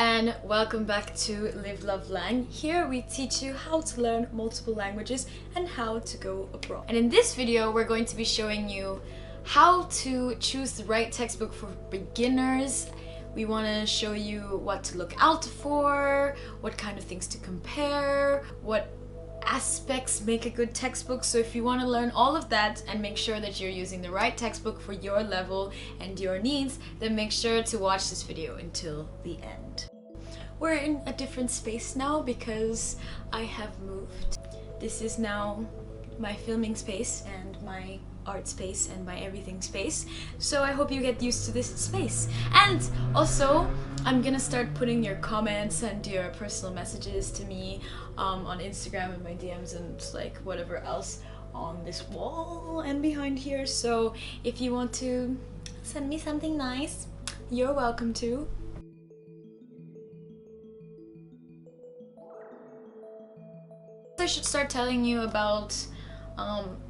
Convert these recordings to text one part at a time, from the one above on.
and welcome back to Live Love Lang. Here we teach you how to learn multiple languages and how to go abroad. And in this video we're going to be showing you how to choose the right textbook for beginners. We want to show you what to look out for, what kind of things to compare, what aspects make a good textbook. So if you want to learn all of that and make sure that you're using the right textbook for your level and your needs, then make sure to watch this video until the end. We're in a different space now because I have moved. This is now my filming space and my art space and my everything space, so I hope you get used to this space. And also I'm gonna start putting your comments and your personal messages to me on Instagram and my DMs and like whatever else on this wall and behind here, so if you want to send me something nice, you're welcome to. I should start telling you about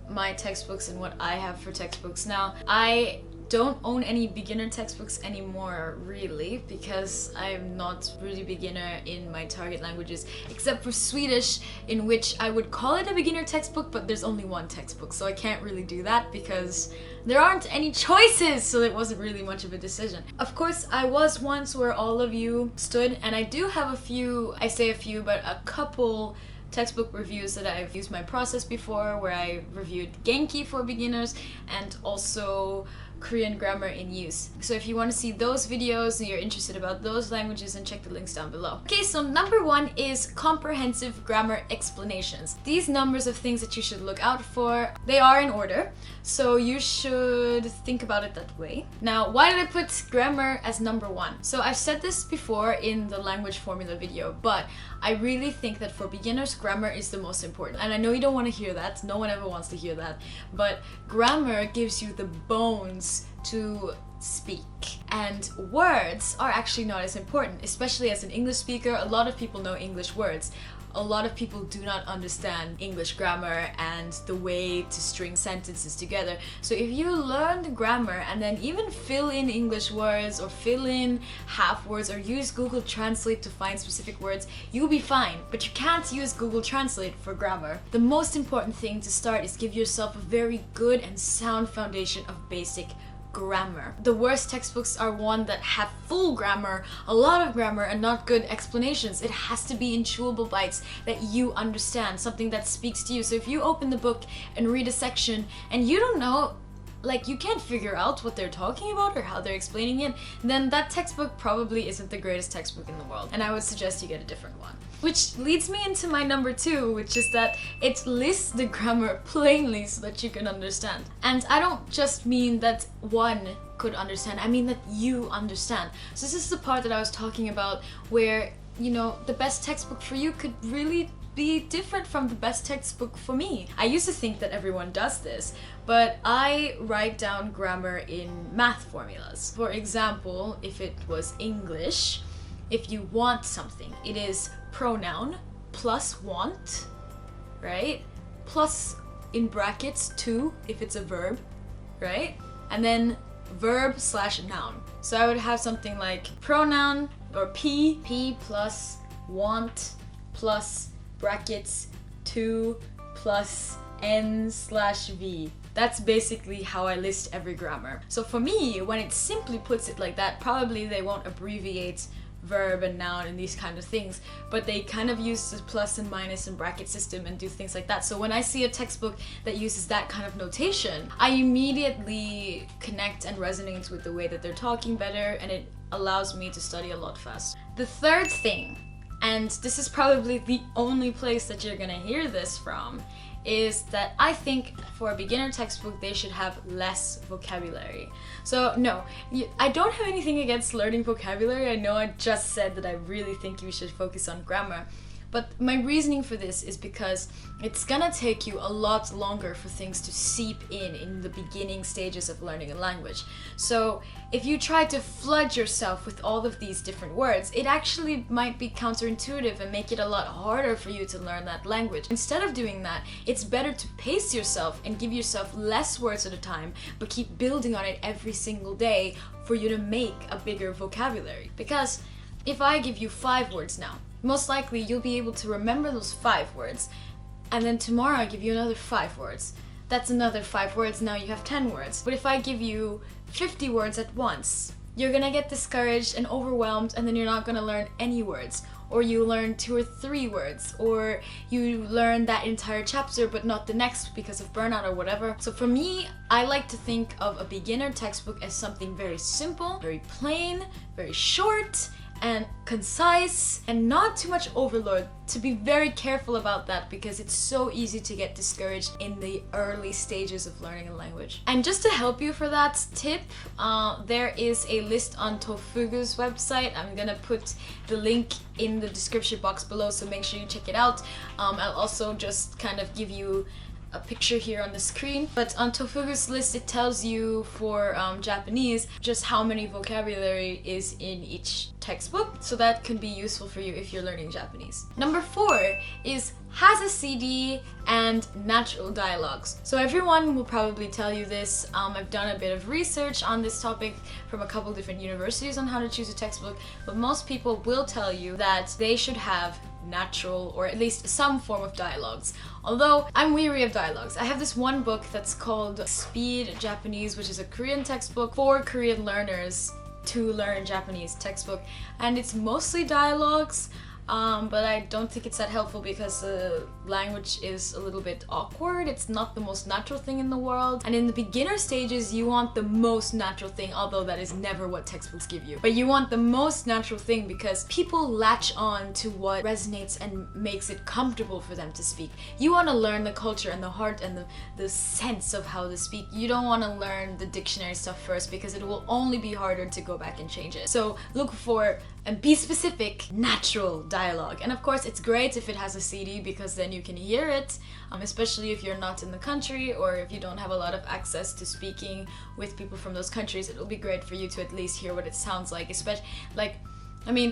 my textbooks and what I have for textbooks. Now, I don't own any beginner textbooks anymore, really, because I'm not really beginner in my target languages, except for Swedish, in which I would call it a beginner textbook, but there's only one textbook, so I can't really do that because there aren't any choices, so it wasn't really much of a decision. Of course, I was once where all of you stood, and I do have a few, I say a few, but a couple textbook reviews that I've used my process before, where I reviewed Genki for beginners and also Korean grammar in use. So if you want to see those videos and you're interested about those languages, then check the links down below. Okay, so number one is comprehensive grammar explanations. These numbers of things that you should look out for, they are in order, so you should think about it that way. Now, why did I put grammar as number one? So I've said this before in the language formula video, but I really think that for beginners, grammar is the most important. And I know you don't want to hear that, no one ever wants to hear that, but grammar gives you the bones to speak. And words are actually not as important, especially as an English speaker. A lot of people know English words. A lot of people do not understand English grammar and the way to string sentences together. So if you learn the grammar and then even fill in English words or fill in half words or use Google Translate to find specific words, you'll be fine. But you can't use Google Translate for grammar. The most important thing to start is give yourself a very good and sound foundation of basic grammar. The worst textbooks are one that have full grammar, a lot of grammar, and not good explanations. It has to be in chewable bites that you understand, something that speaks to you. So if you open the book and read a section and you don't know, like you can't figure out what they're talking about or how they're explaining it, then that textbook probably isn't the greatest textbook in the world, and I would suggest you get a different one. Which leads me into my number two, which is that it lists the grammar plainly so that you can understand. And I don't just mean that one could understand, I mean that you understand. So this is the part that I was talking about where, you know, the best textbook for you could really be different from the best textbook for me. I used to think that everyone does this, but I write down grammar in math formulas. For example, if it was English, if you want something, it is pronoun plus want, right? Plus in brackets to if it's a verb, right? And then verb slash noun. So I would have something like pronoun or P plus want plus brackets to plus n/v. That's basically how I list every grammar. So for me, when it simply puts it like that, probably they won't abbreviate verb and noun and these kind of things, but they kind of use the plus and minus and bracket system and do things like that. So when I see a textbook that uses that kind of notation, I immediately connect and resonate with the way that they're talking better, and it allows me to study a lot faster. The third thing, and this is probably the only place that you're gonna hear this from, is that I think for a beginner textbook they should have less vocabulary. So no, I don't have anything against learning vocabulary. I know I just said that I really think you should focus on grammar. But my reasoning for this is because it's gonna take you a lot longer for things to seep in the beginning stages of learning a language. So if you try to flood yourself with all of these different words, it actually might be counterintuitive and make it a lot harder for you to learn that language. Instead of doing that, it's better to pace yourself and give yourself less words at a time, but keep building on it every single day for you to make a bigger vocabulary. Because if I give you 5 words now, most likely you'll be able to remember those 5 words, and then tomorrow I give you another 5 words. That's another 5 words, now you have 10 words. But if I give you 50 words at once, you're gonna get discouraged and overwhelmed, and then you're not gonna learn any words. Or you learn 2 or 3 words, or you learn that entire chapter but not the next because of burnout or whatever. So for me, I like to think of a beginner textbook as something very simple, very plain, very short, and concise, and not too much overload. To be very careful about that, because it's so easy to get discouraged in the early stages of learning a language. And just to help you for that tip, there is a list on Tofugu's website. I'm gonna put the link in the description box below, so make sure you check it out. I'll also just kind of give you a picture here on the screen, but on Tofugu's list it tells you for Japanese just how many vocabulary is in each textbook, so that can be useful for you if you're learning Japanese. Number 4 is has a CD and natural dialogues. So everyone will probably tell you this. I've done a bit of research on this topic from a couple different universities on how to choose a textbook, but most people will tell you that they should have natural or at least some form of dialogues. Although I'm weary of dialogues. I have this one book that's called Speed Japanese, which is a Korean textbook for Korean learners to learn Japanese textbook, and it's mostly dialogues. But I don't think it's that helpful because the language is a little bit awkward. It's not the most natural thing in the world. And in the beginner stages, you want the most natural thing, although that is never what textbooks give you. But you want the most natural thing because people latch on to what resonates and makes it comfortable for them to speak. You want to learn the culture and the heart and the sense of how to speak. You don't want to learn the dictionary stuff first, because it will only be harder to go back and change it. So look for, and be specific, natural dialogue. And of course it's great if it has a CD, because then you can hear it, especially if you're not in the country or if you don't have a lot of access to speaking with people from those countries. It'll be great for you to at least hear what it sounds like, especially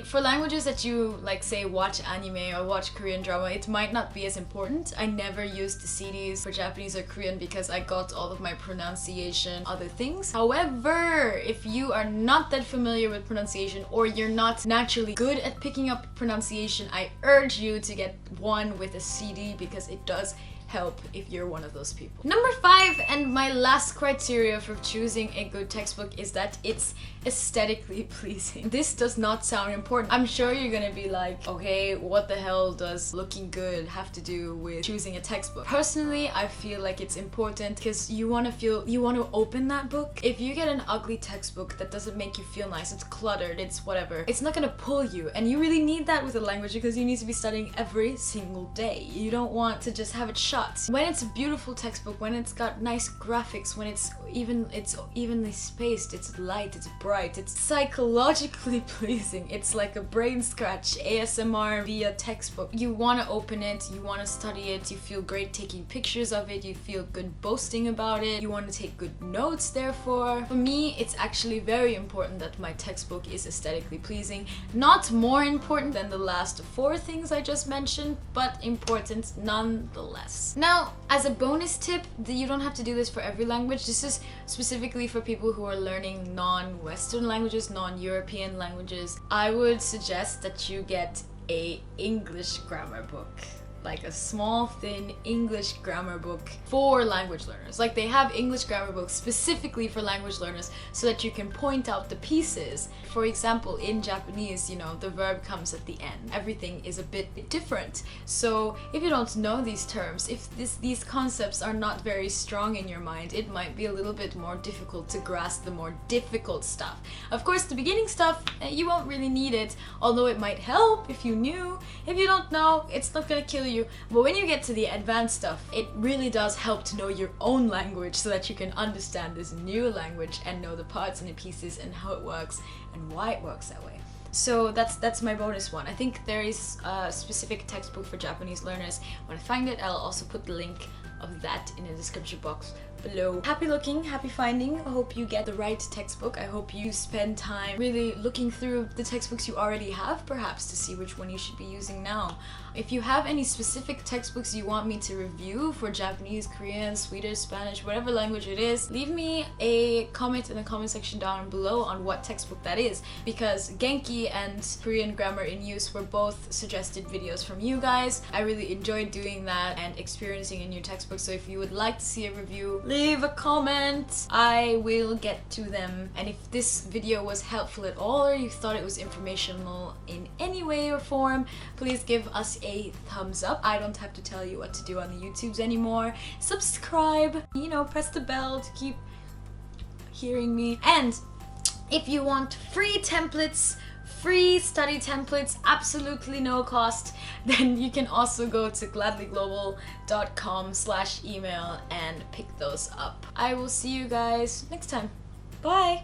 for languages that you say watch anime or watch Korean drama, it might not be as important. I never used the CDs for Japanese or Korean because I got all of my pronunciation, other things. However, if you are not that familiar with pronunciation or you're not naturally good at picking up pronunciation, I urge you to get one with a CD, because it does help if you're one of those people. Number 5, and my last criteria for choosing a good textbook, is that it's aesthetically pleasing. This does not sound important. I'm sure you're gonna be like, okay, what the hell does looking good have to do with choosing a textbook? Personally, I feel like it's important because you want to open that book. If you get an ugly textbook that doesn't make you feel nice, it's cluttered, it's whatever, it's not gonna pull you. And you really need that with a language, because you need to be studying every single day. You don't want to just have it shut. When it's a beautiful textbook, when it's got nice graphics, when it's evenly spaced, it's light, it's bright, it's psychologically pleasing. It's like a brain scratch, ASMR via textbook. You want to open it, you want to study it, you feel great taking pictures of it, you feel good boasting about it, you want to take good notes therefore. For me, it's actually very important that my textbook is aesthetically pleasing. Not more important than the last 4 things I just mentioned, but important nonetheless. Now, as a bonus tip, you don't have to do this for every language. This is specifically for people who are learning non-Western languages, non-European languages. I would suggest that you get an English grammar book. Like a small, thin English grammar book for language learners. Like they have English grammar books specifically for language learners so that you can point out the pieces. For example, in Japanese, the verb comes at the end. Everything is a bit different. So if you don't know these terms, if these concepts are not very strong in your mind, it might be a little bit more difficult to grasp the more difficult stuff. Of course, the beginning stuff, you won't really need it, although it might help if you knew. If you don't know, it's not gonna kill you. But when you get to the advanced stuff, it really does help to know your own language so that you can understand this new language and know the parts and the pieces and how it works and why it works that way. So that's my bonus one. I think there is a specific textbook for Japanese learners. When I find it, I'll also put the link of that in the description box below. Happy looking, happy finding. I hope you get the right textbook. I hope you spend time really looking through the textbooks you already have, perhaps, to see which one you should be using now. If you have any specific textbooks you want me to review for Japanese, Korean, Swedish, Spanish, whatever language it is, leave me a comment in the comment section down below on what textbook that is, because Genki and Korean Grammar in Use were both suggested videos from you guys. I really enjoyed doing that and experiencing a new textbook, so if you would like to see a review, leave a comment. I will get to them. And if this video was helpful at all, or you thought it was informational in any way or form, please give us a thumbs up. I don't have to tell you what to do on the YouTubes anymore. Subscribe, you know, press the bell to keep hearing me. And if you want free templates, free study templates, absolutely no cost, then you can also go to gladlyglobal.com/email and pick those up. I will see you guys next time. Bye!